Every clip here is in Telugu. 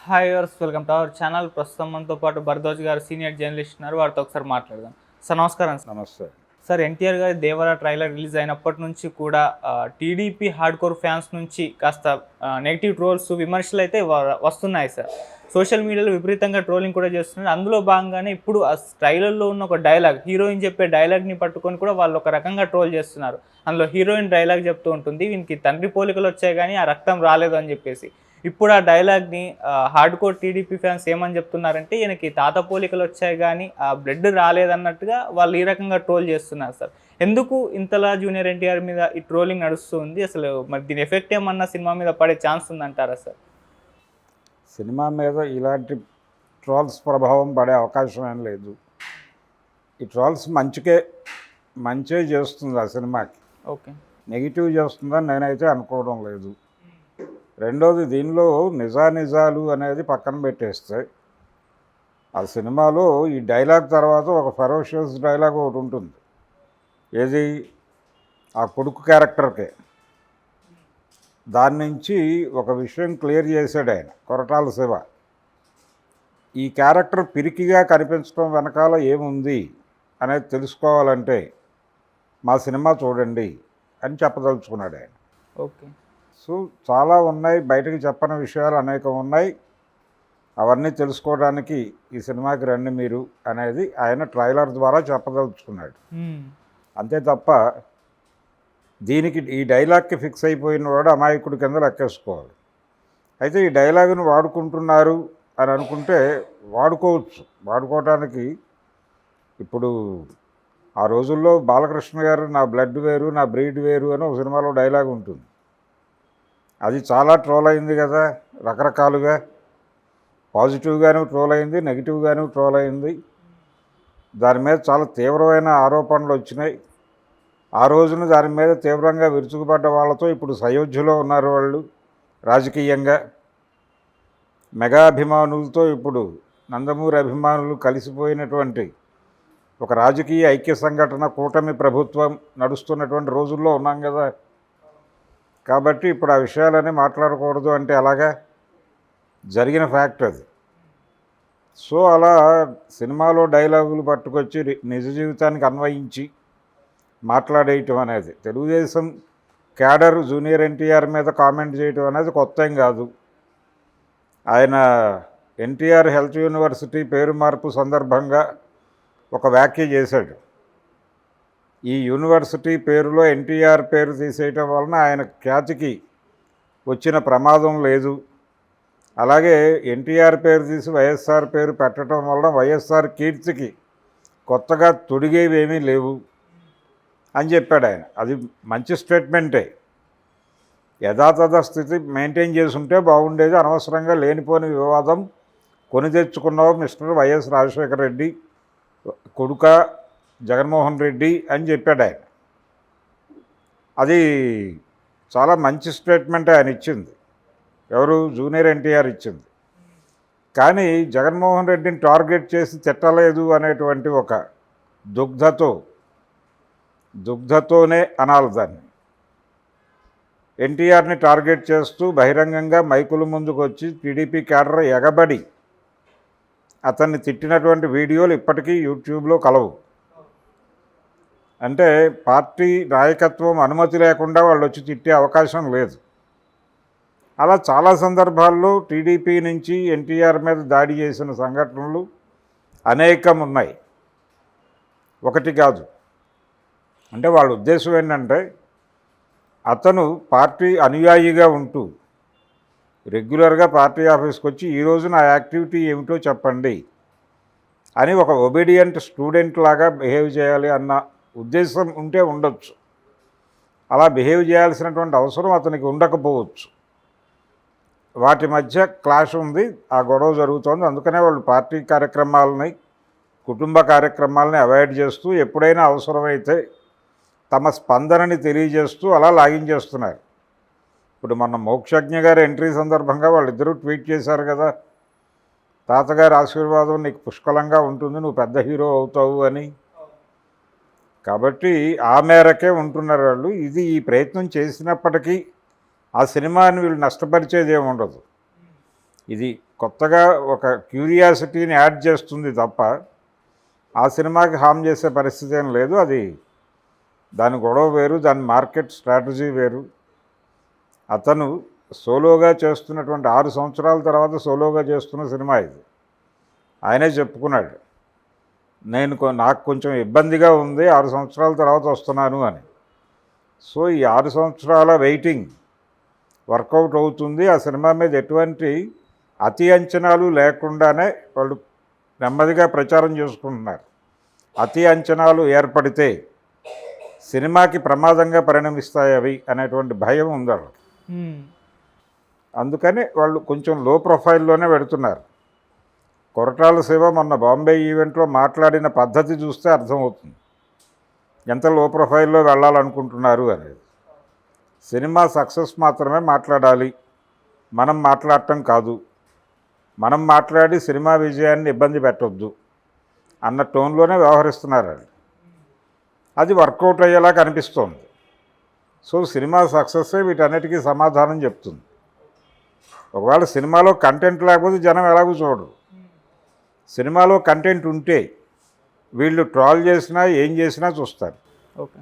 హాయ్ వర్స్ వెల్కమ్ టు అవర్ ఛానల్. ప్రస్తుతం మనతో పాటు భరద్వాజ్ గారు సీనియర్ జర్నలిస్ట్ ఉన్నారు. వారితో ఒకసారి మాట్లాడదాం. సార్ నమస్కారం. నమస్తే సార్, ఎన్టీఆర్ గారి దేవరా ట్రైలర్ రిలీజ్ అయినప్పటి నుంచి కూడా టీడీపీ హార్డ్ కోర్ ఫ్యాన్స్ నుంచి కాస్త నెగిటివ్ ట్రోల్స్, విమర్శలు అయితే వస్తున్నాయి సార్. సోషల్ మీడియాలో విపరీతంగా ట్రోలింగ్ కూడా చేస్తున్నారు. అందులో భాగంగానే ఇప్పుడు ఆ ట్రైలర్లో ఉన్న ఒక డైలాగ్, హీరోయిన్ చెప్పే డైలాగ్ని పట్టుకొని కూడా వాళ్ళు ఒక రకంగా ట్రోల్ చేస్తున్నారు. అందులో హీరోయిన్ డైలాగ్ చెప్తూ ఉంటుంది, వీనికి తండ్రి పోలికలు వచ్చాయి కానీ ఆ రక్తం రాలేదు అని చెప్పేసి. ఇప్పుడు ఆ డైలాగ్ని హార్డ్ కోర్ టీడీపీ ఫ్యాన్స్ ఏమని చెప్తున్నారంటే, ఈయనకి తాత పోలికలు వచ్చాయి కానీ ఆ బ్లడ్ రాలేదన్నట్టుగా వాళ్ళు ఈ రకంగా ట్రోల్ చేస్తున్నారు సార్. ఎందుకు ఇంతలా జూనియర్ ఎన్టీఆర్ మీద ఈ ట్రోలింగ్ నడుస్తుంది? అసలు మరి దీని ఎఫెక్ట్ ఏమన్నా సినిమా మీద పడే ఛాన్స్ ఉందంటారా సార్? సినిమా మీద ఇలాంటి ట్రోల్స్ ప్రభావం పడే అవకాశం ఏం లేదు. ఈ ట్రోల్స్ మంచే చేస్తుంది ఆ సినిమాకి. ఓకే, నెగిటివ్ చేస్తుందని నేనైతే అనుకోవడం లేదు. రెండోది, దీనిలో నిజాలు అనేది పక్కన పెట్టేస్తే ఆ సినిమాలో ఈ డైలాగ్ తర్వాత ఒక ఫెరోషియస్ డైలాగ్ ఒకటి ఉంటుంది. ఏది? ఆ కొడుకు క్యారెక్టర్కే. దాని నుంచి ఒక విషయం క్లియర్ చేశాడు ఆయన, కొరటాల శివ. ఈ క్యారెక్టర్ పిరికిగా కనిపించడం వెనకాల ఏముంది అనేది తెలుసుకోవాలంటే మా సినిమా చూడండి అని చెప్పదలుచుకున్నాడు ఆయన. ఓకే. సో చాలా ఉన్నాయి, బయటకు చెప్పని విషయాలు అనేకం ఉన్నాయి. అవన్నీ తెలుసుకోవడానికి ఈ సినిమాకి రండి మీరు అనేది ఆయన ట్రైలర్ ద్వారా చెప్పదలుచుకున్నాడు. అంతే తప్ప దీనికి ఈ డైలాగ్కి ఫిక్స్ అయిపోయిన వాడు అమాయకుడి కింద లెక్కేసుకోవాలి. అయితే ఈ డైలాగును వాడుకుంటున్నారు అని అనుకుంటే వాడుకోవచ్చు. వాడుకోవటానికి ఇప్పుడు ఆ రోజుల్లో బాలకృష్ణ గారు నా బ్లడ్ వేరు నా బ్రీడ్ వేరు అని ఒక సినిమాలో డైలాగ్ ఉంటుంది. అది చాలా ట్రోల్ అయింది కదా, రకరకాలుగా. పాజిటివ్గాను ట్రోల్ అయింది, నెగిటివ్గాను ట్రోల్ అయింది. దాని మీద చాలా తీవ్రమైన ఆరోపణలు వచ్చినాయి. ఆ రోజున దాని మీద తీవ్రంగా విరుచుకుపడ్డ వాళ్ళతో ఇప్పుడు సయోధ్యలో ఉన్నారు వాళ్ళు రాజకీయంగా. మెగా అభిమానులతో ఇప్పుడు నందమూరి అభిమానులు కలిసిపోయినటువంటి ఒక రాజకీయ ఐక్య సంఘటన కూటమి ప్రభుత్వం నడుస్తున్నటువంటి రోజుల్లో ఉన్నాం కదా. కాబట్టి ఇప్పుడు ఆ విషయాలన్నీ మాట్లాడకూడదు అంటే అలాగా జరిగిన ఫ్యాక్ట్ అది. సో అలా సినిమాలో డైలాగులు పట్టుకొచ్చి నిజ జీవితానికి అన్వయించి మాట్లాడేయటం అనేది, తెలుగుదేశం క్యాడర్ జూనియర్ ఎన్టీఆర్ మీద కామెంట్ చేయటం అనేది కొత్త ఏం కాదు. ఆయన ఎన్టీఆర్ హెల్త్ యూనివర్సిటీ పేరు మార్పు సందర్భంగా ఒక వ్యాఖ్య చేశాడు. ఈ యూనివర్సిటీ పేరులో ఎన్టీఆర్ పేరు తీసేయటం వలన ఆయన ఖ్యాతికి వచ్చిన ప్రమాదం లేదు. అలాగే ఎన్టీఆర్ పేరు తీసి వైఎస్ఆర్ పేరు పెట్టడం వలన వైఎస్ఆర్ కీర్తికి కొత్తగా తొడిగేవేమీ లేవు అని చెప్పాడు ఆయన. అది మంచి స్టేట్మెంటే. యథాతథ స్థితి మెయింటైన్ చేసుంటే బాగుండేది. అనవసరంగా లేనిపోని వివాదం కొని తెచ్చుకున్నావు మిస్టర్ వైఎస్ రాజశేఖర రెడ్డి కొడుక జగన్మోహన్ రెడ్డి అని చెప్పాడు ఆయన. అది చాలా మంచి స్టేట్మెంట్ ఆయన ఇచ్చింది. ఎవరు? జూనియర్ ఎన్టీఆర్ ఇచ్చింది. కానీ జగన్మోహన్ రెడ్డిని టార్గెట్ చేసి తిట్టలేదు అనేటువంటి ఒక దుగ్ధతోనే అనాలి దాన్ని. ఎన్టీఆర్ని టార్గెట్ చేస్తూ బహిరంగంగా మైకుల ముందుకు వచ్చి టీడీపీ క్యాడర్ ఎగబడి అతన్ని తిట్టినటువంటి వీడియోలు ఇప్పటికీ యూట్యూబ్లో కలవు. అంటే పార్టీ నాయకత్వం అనుమతి లేకుండా వాళ్ళు వచ్చి తిట్టే అవకాశం లేదు. అలా చాలా సందర్భాల్లో టీడీపీ నుంచి ఎన్టీఆర్ మీద దాడి చేసిన సంఘటనలు అనేకం ఉన్నాయి, ఒకటి కాదు. అంటే వాళ్ళ ఉద్దేశం ఏంటంటే, అతను పార్టీ అనుయాయిగా ఉంటూ రెగ్యులర్గా పార్టీ ఆఫీస్కి వచ్చి ఈరోజు నా యాక్టివిటీ ఏమిటో చెప్పండి అని ఒక ఒబీడియంట్ స్టూడెంట్ లాగా బిహేవ్ చేయాలి అన్న ఉద్దేశం ఉంటే ఉండొచ్చు. అలా బిహేవ్ చేయాల్సినటువంటి అవసరం అతనికి ఉండకపోవచ్చు. వాటి మధ్య క్లాష్ ఉంది, ఆ గొడవ జరుగుతోంది. అందుకనే వాళ్ళు పార్టీ కార్యక్రమాలని, కుటుంబ కార్యక్రమాలని అవాయిడ్ చేస్తూ ఎప్పుడైనా అవసరమైతే తమ స్పందనని తెలియజేస్తూ అలా లాగించేస్తున్నారు. ఇప్పుడు మన మోక్షజ్ఞ గారి ఎంట్రీ సందర్భంగా వాళ్ళిద్దరూ ట్వీట్ చేశారు కదా, తాతగారి ఆశీర్వాదం నీకు పుష్కలంగా ఉంటుంది, నువ్వు పెద్ద హీరో అవుతావు అని. కాబట్టి ఆ మేరకే ఉంటున్నారు వాళ్ళు. ఇది ఈ ప్రయత్నం చేసినప్పటికీ ఆ సినిమాని వీళ్ళు నష్టపరిచేది ఏమి ఉండదు. ఇది కొత్తగా ఒక క్యూరియాసిటీని యాడ్ చేస్తుంది తప్ప ఆ సినిమాకి హామ్ చేసే పరిస్థితి ఏం లేదు. అది దాని గొడవ వేరు, దాని మార్కెట్ స్ట్రాటజీ వేరు. అతను సోలోగా చేస్తున్నటువంటి 6 సంవత్సరాల తర్వాత సోలోగా చేస్తున్న సినిమా ఇది. ఆయనే చెప్పుకున్నాడు, నాకు కొంచెం ఇబ్బందిగా ఉంది, 6 సంవత్సరాల తర్వాత వస్తున్నాను అని. సో ఈ 6 సంవత్సరాల వెయిటింగ్ వర్కౌట్ అవుతుంది. ఆ సినిమా మీద ఎటువంటి అతి అంచనాలు లేకుండానే వాళ్ళు నెమ్మదిగా ప్రచారం చేసుకుంటున్నారు. అతి అంచనాలు ఏర్పడితే సినిమాకి ప్రమాదంగా పరిణమిస్తాయి అవి అనేటువంటి భయం ఉంది వాళ్ళకి. అందుకని వాళ్ళు కొంచెం లో ప్రొఫైల్లోనే పెడుతున్నారు. కొరటాల శివ మొన్న బాంబే ఈవెంట్లో మాట్లాడిన పద్ధతి చూస్తే అర్థమవుతుంది ఎంత లో ప్రొఫైల్లో వెళ్ళాలనుకుంటున్నారు అనేది. సినిమా సక్సెస్ మాత్రమే మాట్లాడాలి, మనం మాట్లాడటం కాదు, మనం మాట్లాడి సినిమా విజయాన్ని ఇబ్బంది పెట్టొద్దు అన్న టోన్లోనే వ్యవహరిస్తున్నారు. అది వర్కౌట్ అయ్యేలా కనిపిస్తోంది. సో సినిమా సక్సెస్సే వీటన్నిటికీ సమాధానం చెప్తుంది. ఒకవేళ సినిమాలో కంటెంట్ లేకపోతే జనం ఎలాగూ చూడరు. సినిమాలో కంటెంట్ ఉంటే వీళ్ళు ట్రాల్ చేసినా ఏం చేసినా చూస్తారు. ఓకే,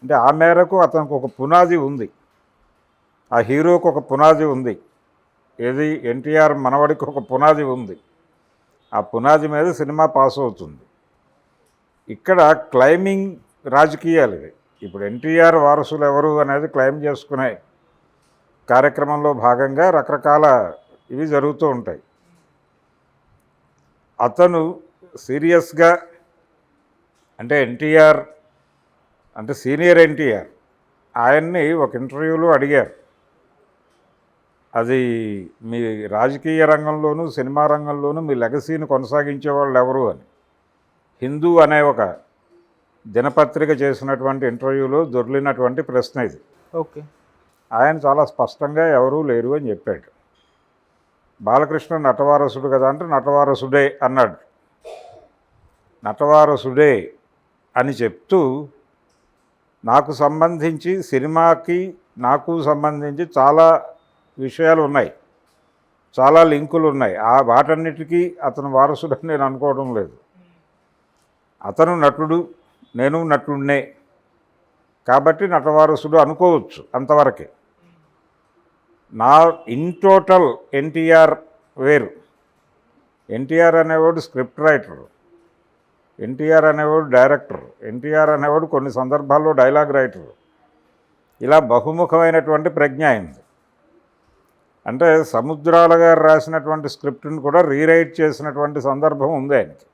అంటే ఆ మేరకు అతనికి ఒక పునాది ఉంది, ఆ హీరోకి ఒక పునాది ఉంది. ఏది ఎన్టీఆర్ మనవడికి ఒక పునాది ఉంది. ఆ పునాది మీద సినిమా పాస్ అవుతుంది. ఇక్కడ క్లైమింగ్ రాజకీయాలు ఇవి. ఇప్పుడు ఎన్టీఆర్ వారసులు ఎవరు అనేది క్లైమ్ చేసుకునే కార్యక్రమంలో భాగంగా రకరకాల ఇవి జరుగుతూ ఉంటాయి. అతను సీరియస్గా అంటే ఎన్టీఆర్ అంటే సీనియర్ ఎన్టీఆర్ ఆయన్ని ఒక ఇంటర్వ్యూలో అడిగారు, అది మీ రాజకీయ రంగంలోనూ సినిమా రంగంలోనూ మీ లెగసీని కొనసాగించే వాళ్ళు ఎవరు అని. హిందూ అనే ఒక దినపత్రిక చేసినటువంటి ఇంటర్వ్యూలో దొర్లినటువంటి ప్రశ్న ఇది. ఓకే, ఆయన చాలా స్పష్టంగా ఎవరూ లేరు అని చెప్పాడు. బాలకృష్ణ నటవారసుడు కదా అంటే నటవారసుడే అన్నాడు. నటవారసుడే అని చెప్తూ నాకు సంబంధించి సినిమాకి నాకు సంబంధించి చాలా విషయాలు ఉన్నాయి, చాలా లింకులు ఉన్నాయి. ఆ వాటన్నిటికీ అతను వారసుడని నేను అనుకోవడం లేదు. అతను నటుడు, నేను నటుడినే కాబట్టి నటవారసుడు అనుకోవచ్చు, అంతవరకే. నా ఇన్ టోటల్ ఎన్టీఆర్ వేరు. ఎన్టీఆర్ అనేవాడు స్క్రిప్ట్ రైటరు, ఎన్టీఆర్ అనేవాడు డైరెక్టర్, ఎన్టీఆర్ అనేవాడు కొన్ని సందర్భాల్లో డైలాగ్ రైటరు. ఇలా బహుముఖమైనటువంటి ప్రజ్ఞ అయింది. అంటే సముద్రాల గారు రాసినటువంటి స్క్రిప్ట్ని కూడా రీరైట్ చేసినటువంటి సందర్భం ఉంది ఆయనకి.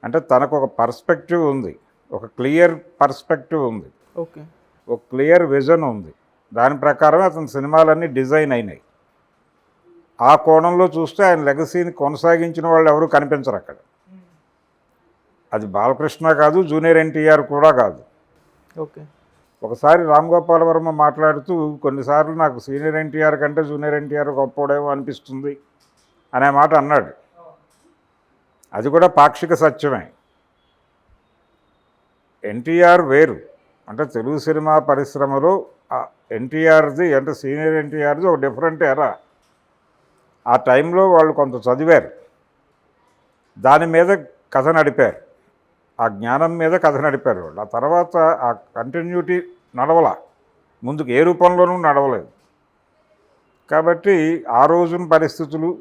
అంటే తనకు ఒక పర్స్పెక్టివ్ ఉంది, ఒక క్లియర్ పర్స్పెక్టివ్ ఉంది, ఓకే, ఒక క్లియర్ విజన్ ఉంది. దాని ప్రకారమే అతని సినిమాలన్నీ డిజైన్ అయినాయి. ఆ కోణంలో చూస్తే ఆయన లెగసీని కొనసాగించిన వాళ్ళు ఎవరు కనిపించరు అక్కడ. అది బాలకృష్ణ కాదు, జూనియర్ ఎన్టీఆర్ కూడా కాదు. ఓకే, ఒకసారి రామ్ గోపాల్ వర్మ మాట్లాడుతూ కొన్నిసార్లు నాకు సీనియర్ ఎన్టీఆర్ కంటే జూనియర్ ఎన్టీఆర్ గొప్పోడేమో అనిపిస్తుంది అనే మాట అన్నాడు. అది కూడా పాక్షిక సత్యమే. ఎన్టీఆర్ వేరు. అంటే తెలుగు సినిమా పరిశ్రమలో ఎన్టీఆర్ది అంటే సీనియర్ ఎన్టీఆర్ది ఒక డిఫరెంట్ ఎరా. ఆ టైంలో వాళ్ళు కొంత చదివారు, దాని మీద కథ నడిపారు, ఆ జ్ఞానం మీద కథ నడిపారు వాళ్ళు. ఆ తర్వాత ఆ కంటిన్యూటీ నడవల, ముందుకు ఏ రూపంలోనూ నడవలేదు. కాబట్టి ఆ రోజున పరిస్థితులు,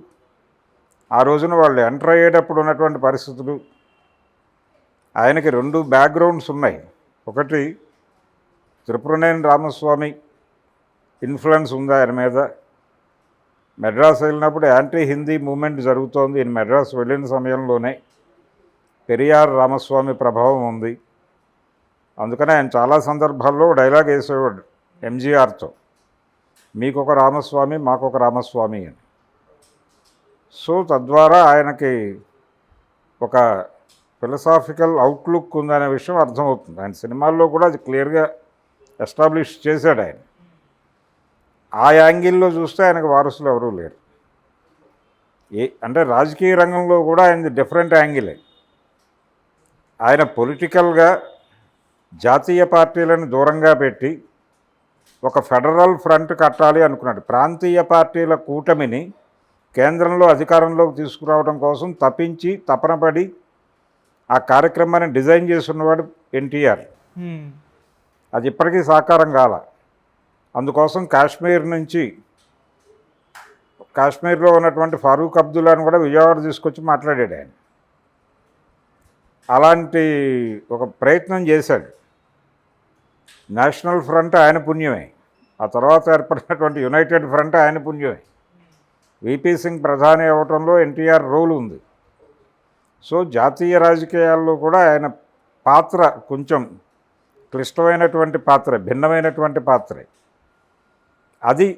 ఆ రోజున వాళ్ళు ఎంటర్ అయ్యేటప్పుడు ఉన్నటువంటి పరిస్థితులు, ఆయనకి 2 బ్యాక్గ్రౌండ్స్ ఉన్నాయి. ఒకటి త్రిపురనేని రామస్వామి ఇన్ఫ్లుయెన్స్ ఉంది ఆయన మీద. మెడ్రాస్ వెళ్ళినప్పుడు యాంటీ హిందీ మూమెంట్ జరుగుతోంది. ఈయన మెడ్రాస్ వెళ్ళిన సమయంలోనే పెరియార్ రామస్వామి ప్రభావం ఉంది. అందుకనే ఆయన చాలా సందర్భాల్లో డైలాగ్ వేసేవాడు ఎంజీఆర్తో, మీకొక రామస్వామి మాకొక రామస్వామి అని. సో తద్వారా ఆయనకి ఒక ఫిలసాఫికల్ అవుట్లుక్ ఉందనే విషయం అర్థమవుతుంది. ఆయన సినిమాల్లో కూడా అది క్లియర్గా ఎస్టాబ్లిష్ చేశాడు ఆయన. ఆ యాంగిల్లో చూస్తే ఆయనకు వారసులు ఎవరూ లేరు. అంటే రాజకీయ రంగంలో కూడా ఆయనది డిఫరెంట్ యాంగిలే. ఆయన పొలిటికల్గా జాతీయ పార్టీలను దూరంగా పెట్టి ఒక ఫెడరల్ ఫ్రంట్ కట్టాలి అనుకున్నాడు. ప్రాంతీయ పార్టీల కూటమిని కేంద్రంలో అధికారంలోకి తీసుకురావడం కోసం తపనపడి ఆ కార్యక్రమాన్ని డిజైన్ చేస్తున్నవాడు ఎన్టీఆర్. అది ఇప్పటికీ సాకారం కాల. అందుకోసం కాశ్మీర్లో ఉన్నటువంటి ఫారూక్ అబ్దుల్లాని కూడా విజయవాడ తీసుకొచ్చి మాట్లాడాడు ఆయన. అలాంటి ఒక ప్రయత్నం చేశాడు. నేషనల్ ఫ్రంట్ ఆయన పుణ్యమే, ఆ తర్వాత ఏర్పడినటువంటి యునైటెడ్ ఫ్రంట్ ఆయన పుణ్యమే. విపి సింగ్ ప్రధాని అవ్వటంలో ఎన్టీఆర్ రోల్ ఉంది. సో జాతీయ రాజకీయాల్లో కూడా ఆయన పాత్ర కొంచెం క్లిష్టమైనటువంటి పాత్ర, భిన్నమైనటువంటి పాత్రే అది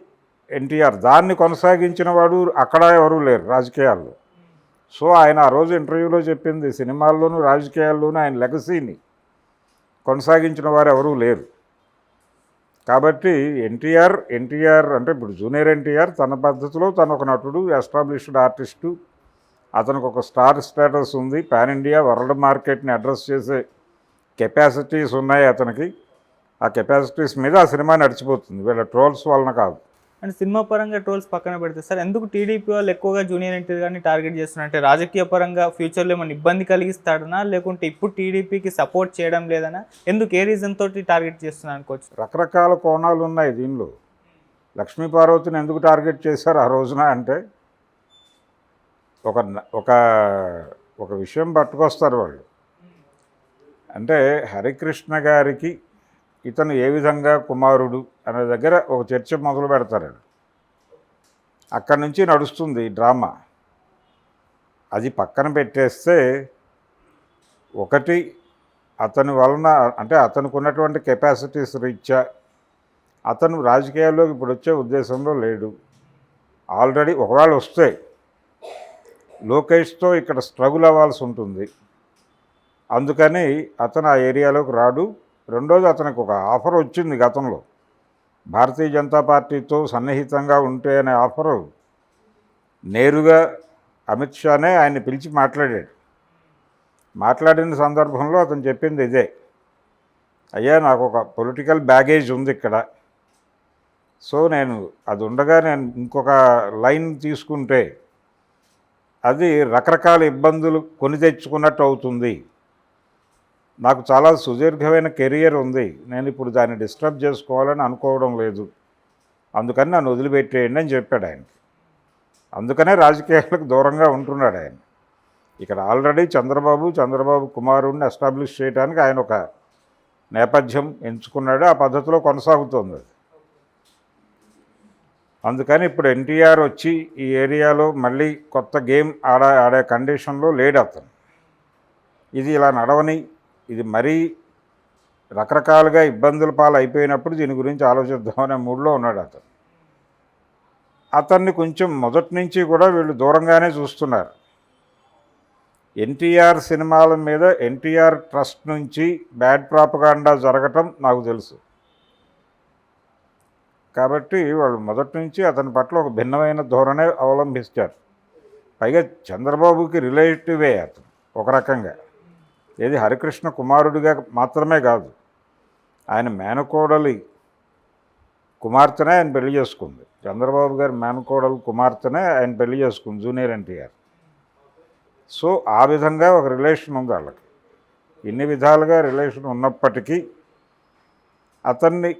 ఎన్టీఆర్. దాన్ని కొనసాగించిన వాడు అక్కడ ఎవరూ లేరు రాజకీయాల్లో. సో ఆయన ఆ రోజు ఇంటర్వ్యూలో చెప్పింది, సినిమాల్లోనూ రాజకీయాల్లోనూ ఆయన లెగసీని కొనసాగించిన వారు ఎవరూ లేరు. కాబట్టి ఎన్టీఆర్ అంటే ఇప్పుడు జూనియర్ ఎన్టీఆర్ తన పద్ధతిలో తను ఒక నటుడు, ఎస్టాబ్లిష్డ్ ఆర్టిస్టు, అతనికి ఒక స్టార్ స్టేటస్ ఉంది, పాన్ ఇండియా వరల్డ్ మార్కెట్ని అడ్రస్ చేసే కెపాసిటీస్ ఉన్నాయి అతనికి. ఆ కెపాసిటీస్ మీద ఆ సినిమా నడిచిపోతుంది, వీళ్ళ ట్రోల్స్ వలన కాదు. అంటే సినిమా పరంగా ట్రోల్స్ పక్కన పెడితే సార్, ఎందుకు టీడీపీ వాళ్ళు ఎక్కువగా జూనియర్ ఎన్టీఆర్ గారిని టార్గెట్ చేస్తున్నారు? అంటే రాజకీయ పరంగా ఫ్యూచర్లో ఏమైనా ఇబ్బంది కలిగిస్తాడనా, లేకుంటే ఇప్పుడు టీడీపీకి సపోర్ట్ చేయడం లేదనా? ఎందుకు, ఏ రీజన్ తోటి టార్గెట్ చేస్తున్నారు అనుకోవచ్చు? రకరకాల కోణాలు ఉన్నాయి దీనిలో. లక్ష్మీపార్వతిని ఎందుకు టార్గెట్ చేశారు ఆ రోజున అంటే, ఒక విషయం పట్టుకొస్తారు వాళ్ళు. అంటే హరికృష్ణ గారికి ఇతను ఏ విధంగా కుమారుడు అనే దగ్గర ఒక చర్చ మొదలు పెడతారు. అక్కడి నుంచి నడుస్తుంది డ్రామా. అది పక్కన పెట్టేస్తే, ఒకటి అతని వలన అంటే అతనికి ఉన్నటువంటి కెపాసిటీస్ రీత్యా అతను రాజకీయాల్లోకి ఇప్పుడు వచ్చే ఉద్దేశంలో లేడు. ఆల్రెడీ ఒకవేళ వస్తే లోకేష్తో ఇక్కడ స్ట్రగుల్ అవ్వాల్సి ఉంటుంది, అందుకని అతను ఆ ఏరియాలోకి రాడు. రెండోది, అతనికి ఒక ఆఫర్ వచ్చింది గతంలో, భారతీయ జనతా పార్టీతో సన్నిహితంగా ఉంటే అనే ఆఫరు. నేరుగా అమిత్ షానే ఆయన్ని పిలిచి మాట్లాడిన సందర్భంలో అతను చెప్పింది ఇదే, అయ్యా నాకు ఒక పొలిటికల్ బ్యాగేజ్ ఉంది ఇక్కడ, సో నేను అది ఉండగా నేను ఇంకొక లైన్ తీసుకుంటే అది రకరకాల ఇబ్బందులు కొని తెచ్చుకున్నట్టు అవుతుంది, నాకు చాలా సుదీర్ఘమైన కెరియర్ ఉంది, నేను ఇప్పుడు దాన్ని డిస్టర్బ్ చేసుకోవాలని అనుకోవడం లేదు, అందుకని నన్ను వదిలిపెట్టేయండి అని చెప్పాడు ఆయనకి. అందుకనే రాజకీయాలకు దూరంగా ఉంటున్నాడు ఆయన. ఇక్కడ ఆల్రెడీ చంద్రబాబు కుమారుడిని ఎస్టాబ్లిష్ చేయడానికి ఆయన ఒక నేపథ్యం ఎంచుకున్నాడు, ఆ పద్ధతిలో కొనసాగుతోంది అది. అందుకని ఇప్పుడు ఎన్టీఆర్ వచ్చి ఈ ఏరియాలో మళ్ళీ కొత్త గేమ్ ఆడే కండిషన్లో లేడు అతను. ఇది ఇలా నడవని, ఇది మరీ రకరకాలుగా ఇబ్బందుల పాలు అయిపోయినప్పుడు దీని గురించి ఆలోచిద్దామనే మూడ్లో ఉన్నాడు అతను. అతన్ని కొంచెం మొదటి నుంచి కూడా వీళ్ళు దూరంగానే చూస్తున్నారు. ఎన్టీఆర్ సినిమాల మీద ఎన్టీఆర్ ట్రస్ట్ నుంచి బ్యాడ్ ప్రాపగాండా జరగటం నాకు తెలుసు. కాబట్టి వాళ్ళు మొదటి నుంచి అతని పట్ల ఒక భిన్నమైన ధోరణే అవలంబిస్తారు. పైగా చంద్రబాబుకి రిలేటివే అతను ఒక రకంగా. ఏది హరికృష్ణ కుమారుడిగా మాత్రమే కాదు, ఆయన మేనకోడలి కుమార్తెనే ఆయన పెళ్లి చేసుకుంది. చంద్రబాబు గారి మేనకోడలు కుమార్తెనే ఆయన పెళ్లి చేసుకుంది జూనియర్ ఎన్టీఆర్. సో ఆ విధంగా ఒక రిలేషన్ ఉంది వాళ్ళకి. ఇన్ని విధాలుగా రిలేషన్ ఉన్నప్పటికీ అతన్ని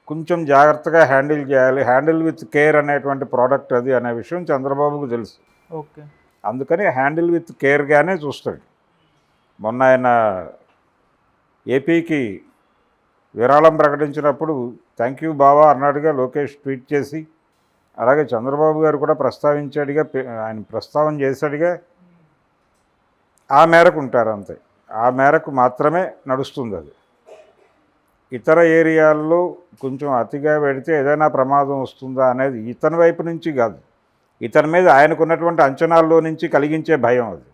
కొంచెం జాగ్రత్తగా హ్యాండిల్ చేయాలి, హ్యాండిల్ విత్ కేర్ అనేటువంటి ప్రోడక్ట్ అది అనే విషయం చంద్రబాబుకు తెలుసు. ఓకే, అందుకని హ్యాండిల్ విత్ కేర్గానే చూస్తాడు. మొన్న ఆయన ఏపీకి విరాళం ప్రకటించినప్పుడు థ్యాంక్ యూ బావా అన్నాడుగా లోకేష్ ట్వీట్ చేసి, అలాగే చంద్రబాబు గారు కూడా ప్రస్తావించాడుగా, ఆయన ప్రస్తావన చేశాడుగా. ఆ మేరకు ఉంటారు అంతే, ఆ మేరకు మాత్రమే నడుస్తుంది అది. ఇతర ఏరియాల్లో కొంచెం అతిగా పెడితే ఏదైనా ప్రమాదం వస్తుందా అనేది ఇతని వైపు నుంచి కాదు, ఇతని మీద ఆయనకున్నటువంటి అంచనాల్లో నుంచి కలిగించే భయం అది.